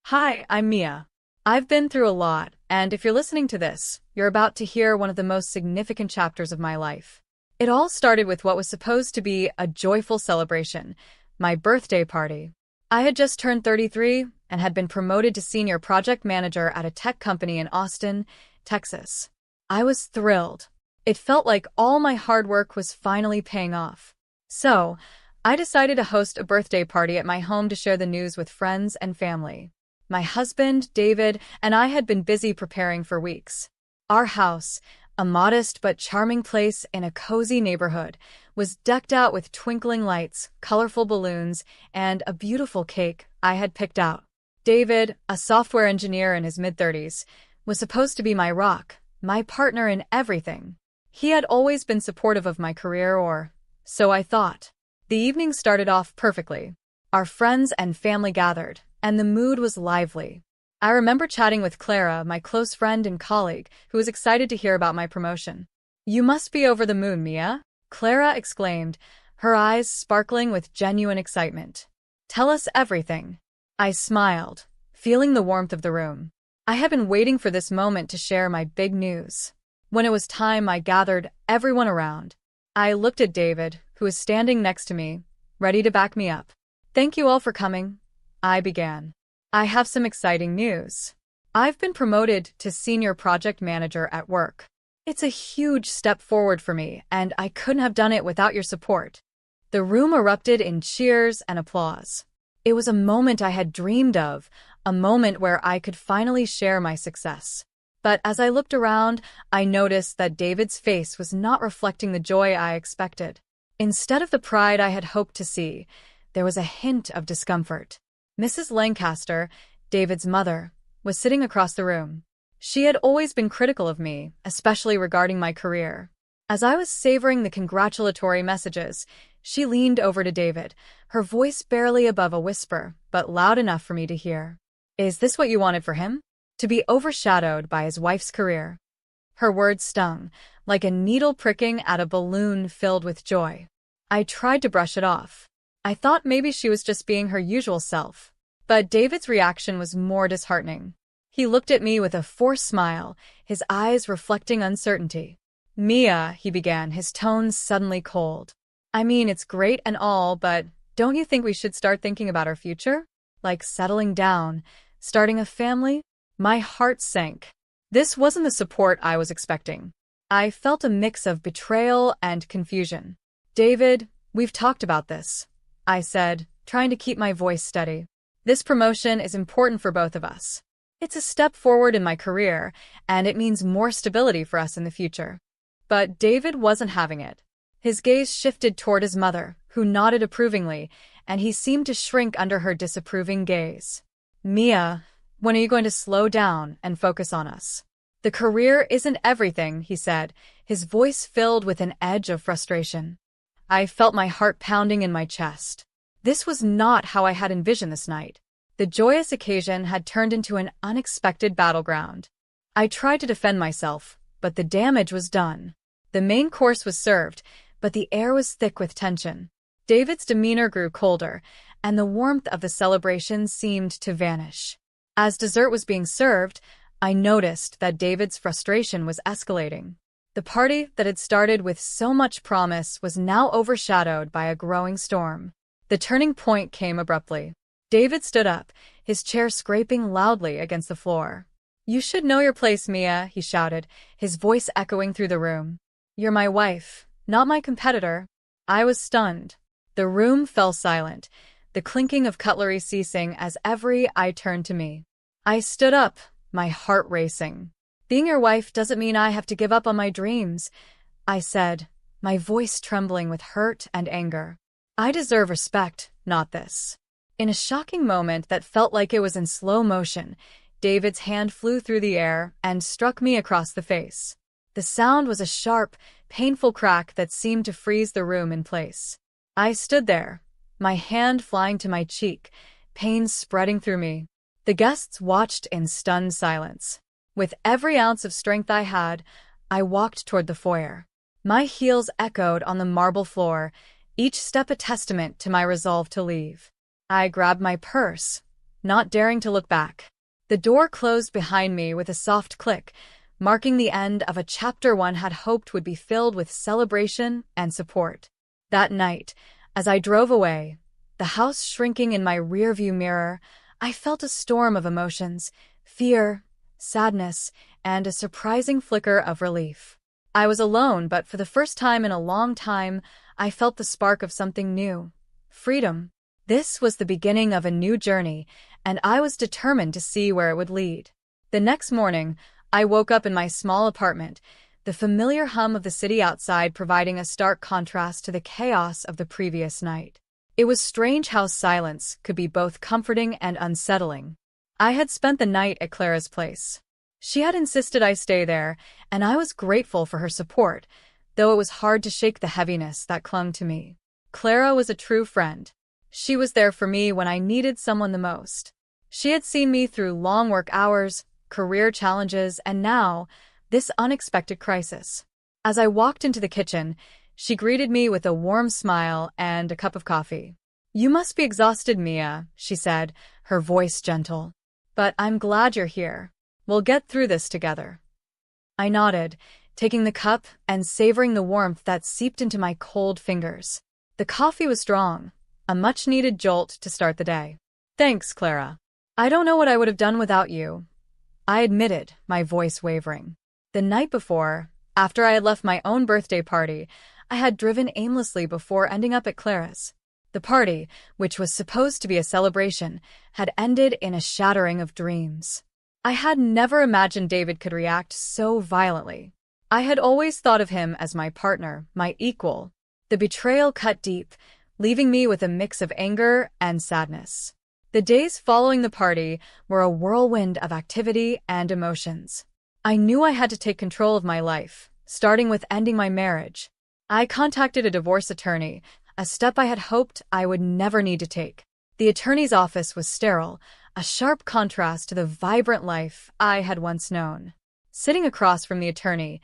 Hi, I'm Mia. I've been through a lot, and if you're listening to this, you're about to hear one of the most significant chapters of my life. It all started with what was supposed to be a joyful celebration, my birthday party. I had just turned 33 and had been promoted to senior project manager at a tech company in Austin, Texas. I was thrilled. It felt like all my hard work was finally paying off. So, I decided to host a birthday party at my home to share the news with friends and family. My husband, David, and I had been busy preparing for weeks. Our house, a modest but charming place in a cozy neighborhood, was decked out with twinkling lights, colorful balloons, and a beautiful cake I had picked out. David, a software engineer in his mid-30s, was supposed to be my rock, my partner in everything. He had always been supportive of my career, or so I thought. The evening started off perfectly. Our friends and family gathered, and the mood was lively. I remember chatting with Clara, my close friend and colleague, who was excited to hear about my promotion. "You must be over the moon, Mia," Clara exclaimed, her eyes sparkling with genuine excitement. "Tell us everything." I smiled, feeling the warmth of the room. I had been waiting for this moment to share my big news. When it was time, I gathered everyone around. I looked at David, who was standing next to me, ready to back me up. "Thank you all for coming," I began. "I have some exciting news. I've been promoted to senior project manager at work. It's a huge step forward for me, and I couldn't have done it without your support." The room erupted in cheers and applause. It was a moment I had dreamed of, a moment where I could finally share my success. But as I looked around, I noticed that David's face was not reflecting the joy I expected. Instead of the pride I had hoped to see, there was a hint of discomfort. Mrs. Lancaster, David's mother, was sitting across the room. She had always been critical of me, especially regarding my career. As I was savoring the congratulatory messages, she leaned over to David, her voice barely above a whisper, but loud enough for me to hear. "Is this what you wanted for him? To be overshadowed by his wife's career?" Her words stung, like a needle pricking at a balloon filled with joy. I tried to brush it off. I thought maybe she was just being her usual self. But David's reaction was more disheartening. He looked at me with a forced smile, his eyes reflecting uncertainty. "Mia," he began, his tone suddenly cold. "I mean, it's great and all, but don't you think we should start thinking about our future? Like settling down, starting a family?" My heart sank. This wasn't the support I was expecting. I felt a mix of betrayal and confusion. "David, we've talked about this," I said, trying to keep my voice steady. "This promotion is important for both of us. It's a step forward in my career, and it means more stability for us in the future." But David wasn't having it. His gaze shifted toward his mother, who nodded approvingly, and he seemed to shrink under her disapproving gaze. "Mia, when are you going to slow down and focus on us? The career isn't everything," he said, his voice filled with an edge of frustration. I felt my heart pounding in my chest. This was not how I had envisioned this night. The joyous occasion had turned into an unexpected battleground. I tried to defend myself, but the damage was done. The main course was served, but the air was thick with tension. David's demeanor grew colder, and the warmth of the celebration seemed to vanish. As dessert was being served, I noticed that David's frustration was escalating. The party that had started with so much promise was now overshadowed by a growing storm. The turning point came abruptly. David stood up, his chair scraping loudly against the floor. "You should know your place, Mia," he shouted, his voice echoing through the room. "You're my wife, not my competitor." I was stunned. The room fell silent, the clinking of cutlery ceasing as every eye turned to me. I stood up, my heart racing. "Being your wife doesn't mean I have to give up on my dreams," I said, my voice trembling with hurt and anger. "I deserve respect, not this." In a shocking moment that felt like it was in slow motion, David's hand flew through the air and struck me across the face. The sound was a sharp, painful crack that seemed to freeze the room in place. I stood there, my hand flying to my cheek, pain spreading through me. The guests watched in stunned silence. With every ounce of strength I had, I walked toward the foyer. My heels echoed on the marble floor, each step a testament to my resolve to leave. I grabbed my purse, not daring to look back. The door closed behind me with a soft click, marking the end of a chapter one had hoped would be filled with celebration and support. That night, as I drove away, the house shrinking in my rearview mirror, I felt a storm of emotions: fear, sadness, and a surprising flicker of relief. I was alone, but for the first time in a long time, I felt the spark of something new: freedom. This was the beginning of a new journey, and I was determined to see where it would lead. The next morning, I woke up in my small apartment, the familiar hum of the city outside providing a stark contrast to the chaos of the previous night. It was strange how silence could be both comforting and unsettling. I had spent the night at Clara's place. She had insisted I stay there, and I was grateful for her support, though it was hard to shake the heaviness that clung to me. Clara was a true friend. She was there for me when I needed someone the most. She had seen me through long work hours, career challenges, and now, this unexpected crisis. As I walked into the kitchen, she greeted me with a warm smile and a cup of coffee. "You must be exhausted, Mia," she said, her voice gentle. "But I'm glad you're here. We'll get through this together." I nodded, taking the cup and savoring the warmth that seeped into my cold fingers. The coffee was strong, a much-needed jolt to start the day. "Thanks, Clara. I don't know what I would have done without you," I admitted, my voice wavering. The night before, after I had left my own birthday party, I had driven aimlessly before ending up at Clara's. The party, which was supposed to be a celebration, had ended in a shattering of dreams. I had never imagined David could react so violently. I had always thought of him as my partner, my equal. The betrayal cut deep, leaving me with a mix of anger and sadness. The days following the party were a whirlwind of activity and emotions. I knew I had to take control of my life, starting with ending my marriage. I contacted a divorce attorney, a step I had hoped I would never need to take. The attorney's office was sterile, a sharp contrast to the vibrant life I had once known. Sitting across from the attorney,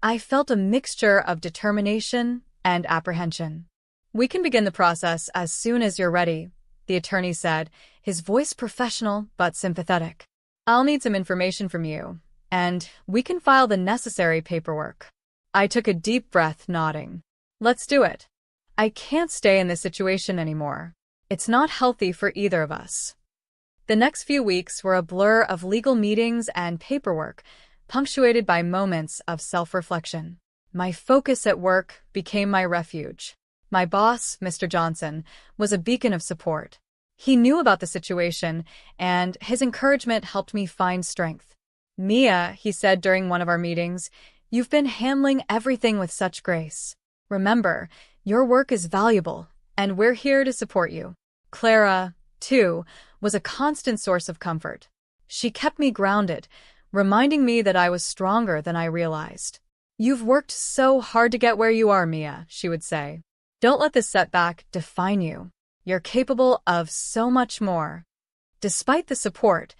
I felt a mixture of determination and apprehension. "We can begin the process as soon as you're ready," the attorney said, his voice professional but sympathetic. "I'll need some information from you, and we can file the necessary paperwork." I took a deep breath, nodding. "Let's do it. I can't stay in this situation anymore. It's not healthy for either of us." The next few weeks were a blur of legal meetings and paperwork, punctuated by moments of self-reflection. My focus at work became my refuge. My boss, Mr. Johnson, was a beacon of support. He knew about the situation, and his encouragement helped me find strength. "Mia," he said during one of our meetings, "you've been handling everything with such grace. Remember, your work is valuable, and we're here to support you." Clara, too, was a constant source of comfort. She kept me grounded, reminding me that I was stronger than I realized. "You've worked so hard to get where you are, Mia," she would say. "Don't let this setback define you. You're capable of so much more." Despite the support,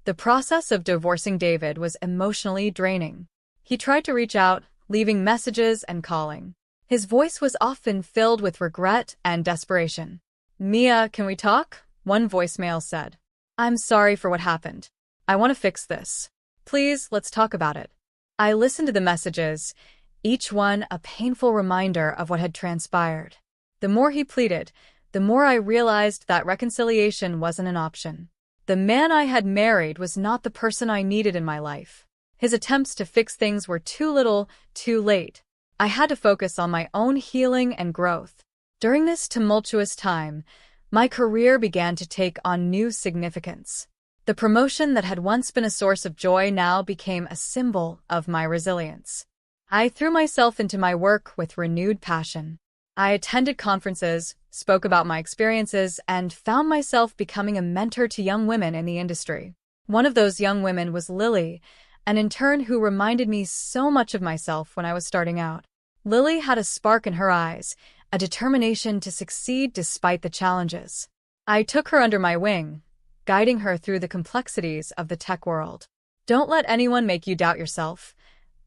the process of divorcing David was emotionally draining. He tried to reach out, leaving messages and calling. His voice was often filled with regret and desperation. "Mia, can we talk?" one voicemail said. "I'm sorry for what happened. I want to fix this. Please, let's talk about it." I listened to the messages, each one a painful reminder of what had transpired. The more he pleaded, the more I realized that reconciliation wasn't an option. The man I had married was not the person I needed in my life. His attempts to fix things were too little, too late. I had to focus on my own healing and growth. During this tumultuous time, my career began to take on new significance. The promotion that had once been a source of joy now became a symbol of my resilience. I threw myself into my work with renewed passion. I attended conferences, spoke about my experiences, and found myself becoming a mentor to young women in the industry. One of those young women was Lily, an intern who reminded me so much of myself when I was starting out. Lily had a spark in her eyes, a determination to succeed despite the challenges. I took her under my wing, guiding her through the complexities of the tech world. "Don't let anyone make you doubt yourself,"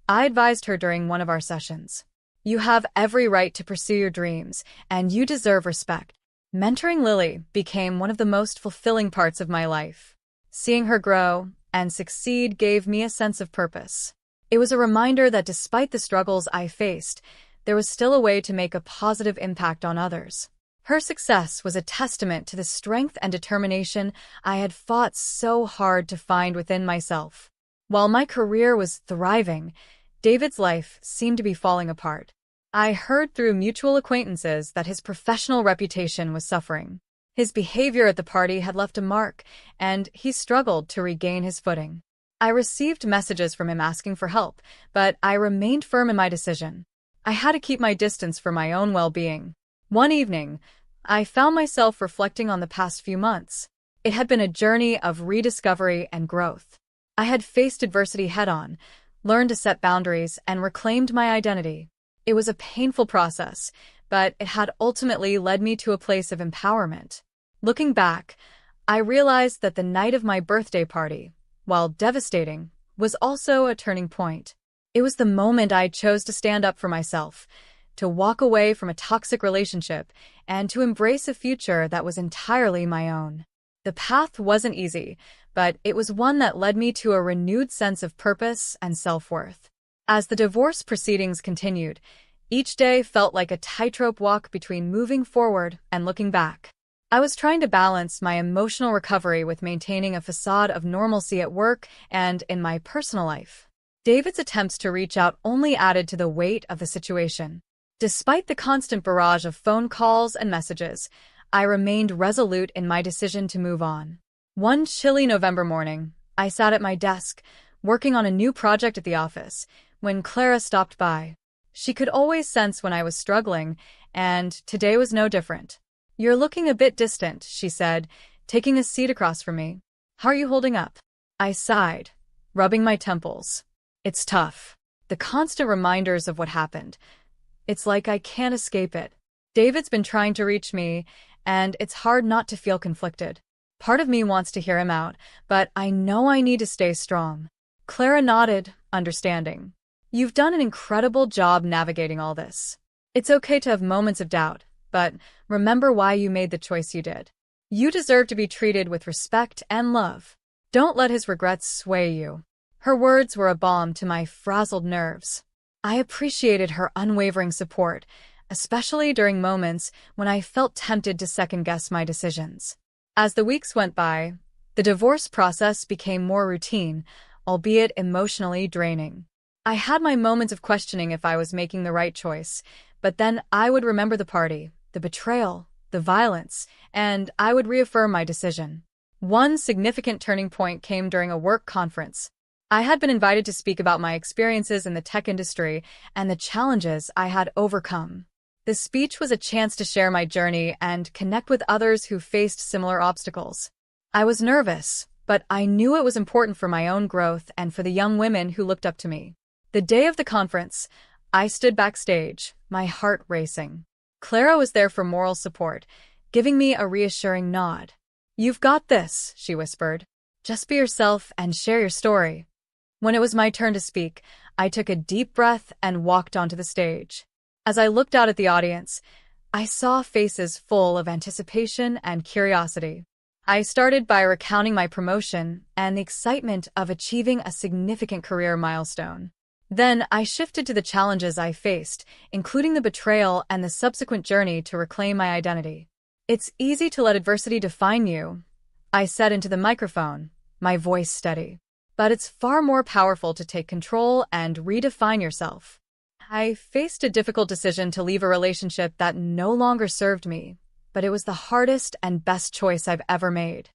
I advised her during one of our sessions. "You have every right to pursue your dreams, and you deserve respect." Mentoring Lily became one of the most fulfilling parts of my life. Seeing her grow and succeed gave me a sense of purpose. It was a reminder that despite the struggles I faced, there was still a way to make a positive impact on others. Her success was a testament to the strength and determination I had fought so hard to find within myself. While my career was thriving, David's life seemed to be falling apart. I heard through mutual acquaintances that his professional reputation was suffering. His behavior at the party had left a mark, and he struggled to regain his footing. I received messages from him asking for help, but I remained firm in my decision. I had to keep my distance for my own well-being. One evening, I found myself reflecting on the past few months. It had been a journey of rediscovery and growth. I had faced adversity head-on, learned to set boundaries, and reclaimed my identity. It was a painful process, but it had ultimately led me to a place of empowerment. Looking back, I realized that the night of my birthday party, while devastating, was also a turning point. It was the moment I chose to stand up for myself, to walk away from a toxic relationship, and to embrace a future that was entirely my own. The path wasn't easy, but it was one that led me to a renewed sense of purpose and self-worth. As the divorce proceedings continued, each day felt like a tightrope walk between moving forward and looking back. I was trying to balance my emotional recovery with maintaining a facade of normalcy at work and in my personal life. David's attempts to reach out only added to the weight of the situation. Despite the constant barrage of phone calls and messages, I remained resolute in my decision to move on. One chilly November morning, I sat at my desk, working on a new project at the office, when Clara stopped by. She could always sense when I was struggling, and today was no different. "You're looking a bit distant," she said, taking a seat across from me. "How are you holding up?" I sighed, rubbing my temples. It's tough. The constant reminders of what happened. It's like I can't escape it. David's been trying to reach me, and it's hard not to feel conflicted. Part of me wants to hear him out, but I know I need to stay strong. Clara nodded, understanding. "You've done an incredible job navigating all this. It's okay to have moments of doubt, but remember why you made the choice you did. You deserve to be treated with respect and love. Don't let his regrets sway you." Her words were a balm to my frazzled nerves. I appreciated her unwavering support, especially during moments when I felt tempted to second-guess my decisions. As the weeks went by, the divorce process became more routine, albeit emotionally draining. I had my moments of questioning if I was making the right choice, but then I would remember the party, the betrayal, the violence, and I would reaffirm my decision. One significant turning point came during a work conference. I had been invited to speak about my experiences in the tech industry and the challenges I had overcome. The speech was a chance to share my journey and connect with others who faced similar obstacles. I was nervous, but I knew it was important for my own growth and for the young women who looked up to me. The day of the conference, I stood backstage, my heart racing. Clara was there for moral support, giving me a reassuring nod. "You've got this," she whispered. "Just be yourself and share your story." When it was my turn to speak, I took a deep breath and walked onto the stage. As I looked out at the audience, I saw faces full of anticipation and curiosity. I started by recounting my promotion and the excitement of achieving a significant career milestone. Then I shifted to the challenges I faced, including the betrayal and the subsequent journey to reclaim my identity. "It's easy to let adversity define you," I said into the microphone, my voice steady. "But it's far more powerful to take control and redefine yourself." I faced a difficult decision to leave a relationship that no longer served me, but it was the hardest and best choice I've ever made.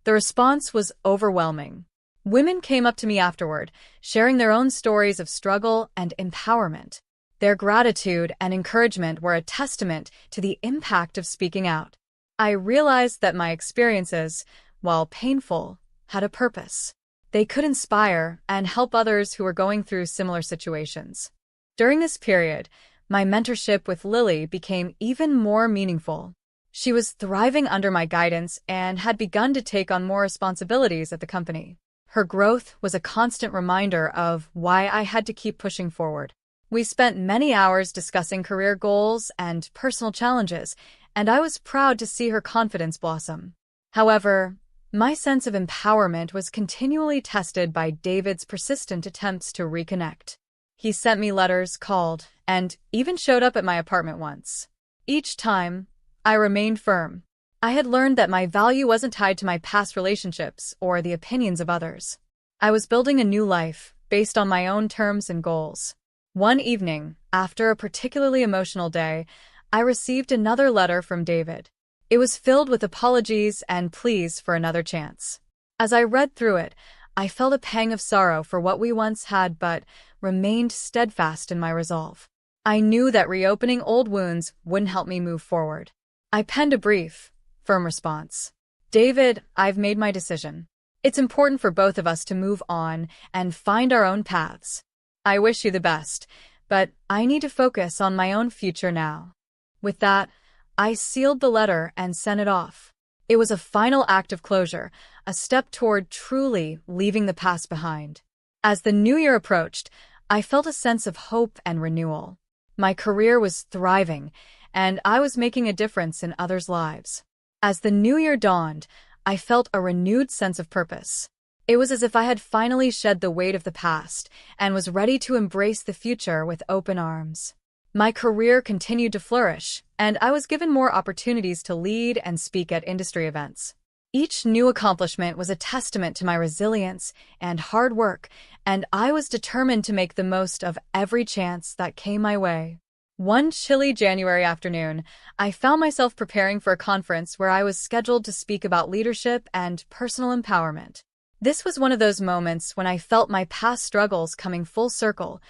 The response was overwhelming. Women came up to me afterward, sharing their own stories of struggle and empowerment. Their gratitude and encouragement were a testament to the impact of speaking out. I realized that my experiences, while painful, had a purpose. They could inspire and help others who were going through similar situations. During this period, my mentorship with Lily became even more meaningful. She was thriving under my guidance and had begun to take on more responsibilities at the company. Her growth was a constant reminder of why I had to keep pushing forward. We spent many hours discussing career goals and personal challenges, and I was proud to see her confidence blossom. However, my sense of empowerment was continually tested by David's persistent attempts to reconnect. He sent me letters, called, and even showed up at my apartment once. Each time, I remained firm. I had learned that my value wasn't tied to my past relationships or the opinions of others. I was building a new life based on my own terms and goals. One evening, after a particularly emotional day, I received another letter from David. It was filled with apologies and pleas for another chance. As I read through it, I felt a pang of sorrow for what we once had but remained steadfast in my resolve. I knew that reopening old wounds wouldn't help me move forward. I penned a brief, firm response. David, I've made my decision. It's important for both of us to move on and find our own paths. I wish you the best, but I need to focus on my own future now. With that, I sealed the letter and sent it off. It was a final act of closure, a step toward truly leaving the past behind. As the new year approached, I felt a sense of hope and renewal. My career was thriving, and I was making a difference in others' lives. As the new year dawned, I felt a renewed sense of purpose. It was as if I had finally shed the weight of the past and was ready to embrace the future with open arms. My career continued to flourish, and I was given more opportunities to lead and speak at industry events. Each new accomplishment was a testament to my resilience and hard work, and I was determined to make the most of every chance that came my way. One chilly January afternoon, I found myself preparing for a conference where I was scheduled to speak about leadership and personal empowerment. This was one of those moments when I felt my past struggles coming full circle,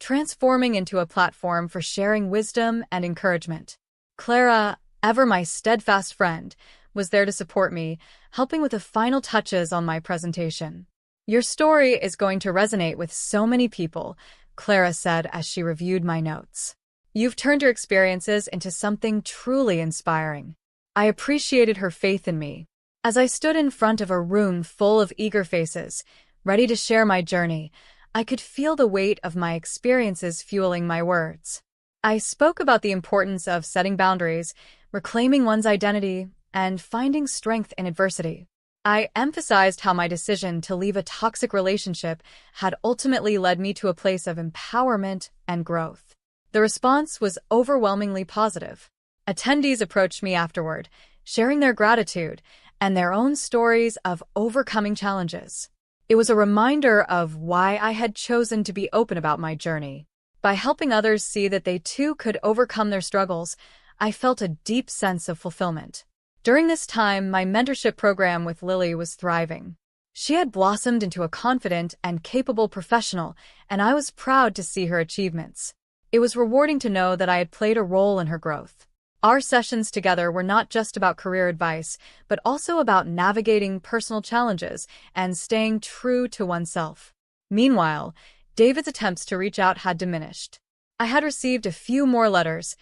transforming into a platform for sharing wisdom and encouragement. Clara, ever my steadfast friend, was there to support me, helping with the final touches on my presentation. Your story is going to resonate with so many people, Clara said as she reviewed my notes. You've turned your experiences into something truly inspiring. I appreciated her faith in me. As I stood in front of a room full of eager faces, ready to share my journey, I could feel the weight of my experiences fueling my words. I spoke about the importance of setting boundaries, reclaiming one's identity, and finding strength in adversity. I emphasized how my decision to leave a toxic relationship had ultimately led me to a place of empowerment and growth. The response was overwhelmingly positive. Attendees approached me afterward, sharing their gratitude and their own stories of overcoming challenges. It was a reminder of why I had chosen to be open about my journey. By helping others see that they too could overcome their struggles, I felt a deep sense of fulfillment. During this time, my mentorship program with Lily was thriving. She had blossomed into a confident and capable professional, and I was proud to see her achievements. It was rewarding to know that I had played a role in her growth. Our sessions together were not just about career advice, but also about navigating personal challenges and staying true to oneself. Meanwhile, David's attempts to reach out had diminished. I had received a few more letters,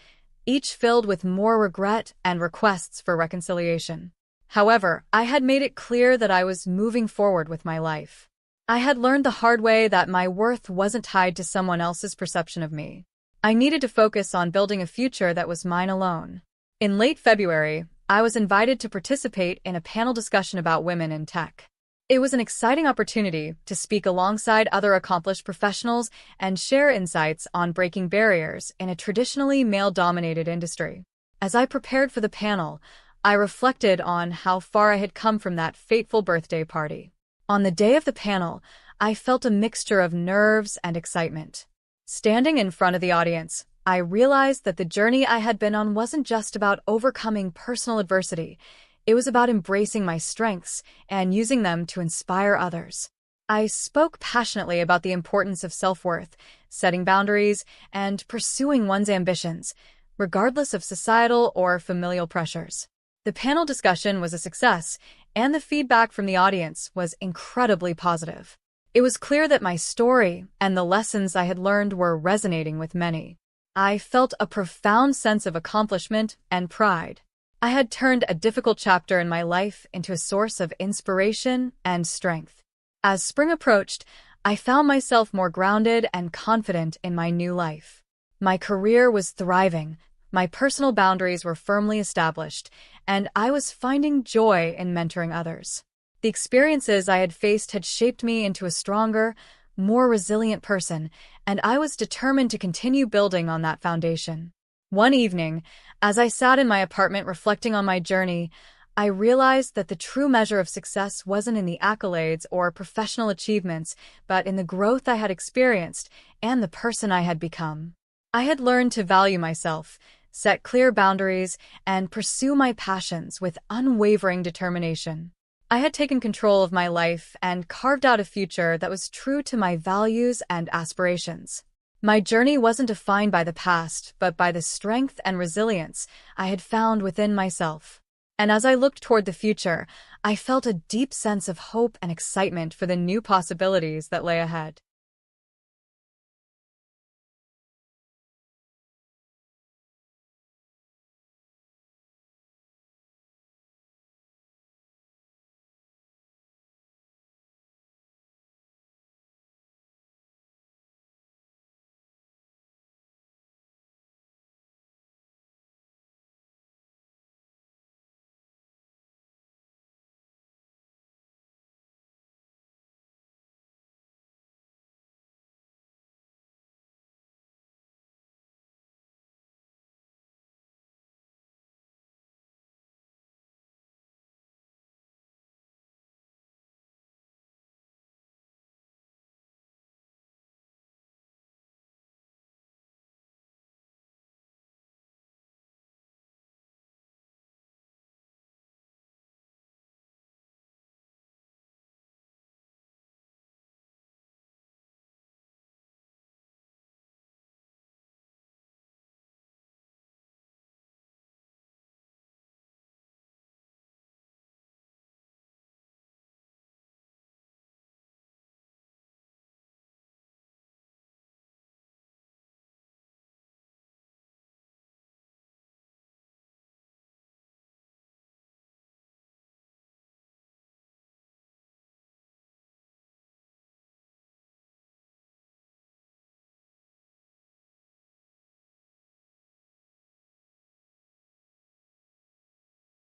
each filled with more regret and requests for reconciliation. However, I had made it clear that I was moving forward with my life. I had learned the hard way that my worth wasn't tied to someone else's perception of me. I needed to focus on building a future that was mine alone. In late February, I was invited to participate in a panel discussion about women in tech. It was an exciting opportunity to speak alongside other accomplished professionals and share insights on breaking barriers in a traditionally male-dominated industry. As I prepared for the panel, I reflected on how far I had come from that fateful birthday party. On the day of the panel, I felt a mixture of nerves and excitement. Standing in front of the audience, I realized that the journey I had been on wasn't just about overcoming personal adversity. It was about embracing my strengths and using them to inspire others. I spoke passionately about the importance of self-worth, setting boundaries, and pursuing one's ambitions, regardless of societal or familial pressures. The panel discussion was a success, and the feedback from the audience was incredibly positive. It was clear that my story and the lessons I had learned were resonating with many. I felt a profound sense of accomplishment and pride. I had turned a difficult chapter in my life into a source of inspiration and strength. As spring approached, I found myself more grounded and confident in my new life. My career was thriving, My personal boundaries were firmly established, and I was finding joy in mentoring others. The experiences I had faced had shaped me into a stronger, more resilient person, and I was determined to continue building on that foundation. One evening, as I sat in my apartment reflecting on my journey, I realized that the true measure of success wasn't in the accolades or professional achievements, but in the growth I had experienced and the person I had become. I had learned to value myself, set clear boundaries, and pursue my passions with unwavering determination. I had taken control of my life and carved out a future that was true to my values and aspirations. My journey wasn't defined by the past, but by the strength and resilience I had found within myself. And as I looked toward the future, I felt a deep sense of hope and excitement for the new possibilities that lay ahead.